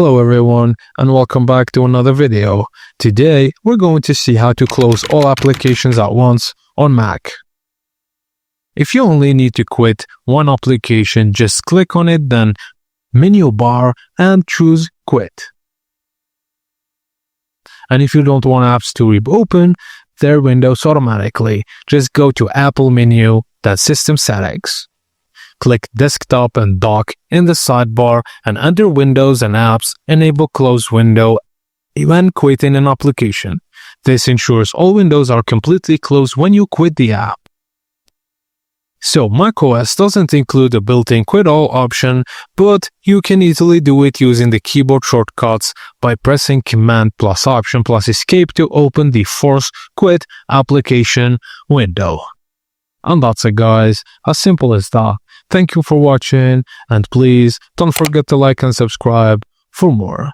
Hello everyone and welcome back to another video. Today we're going to see how to close all applications at once on Mac. If you only need to quit one application, just click on it, then menu bar and choose quit. And if you don't want apps to reopen their windows automatically, just go to Apple menu, then System Settings. Click Desktop and Dock in the sidebar, and under Windows and Apps, enable Close Window when quitting an application. This ensures all windows are completely closed when you quit the app. So macOS doesn't include a built-in quit all option, but you can easily do it using the keyboard shortcuts by pressing Command plus Option plus Escape to open the Force Quit application window. And that's it, guys. As simple as that. Thank you for watching, and please don't forget to like and subscribe for more.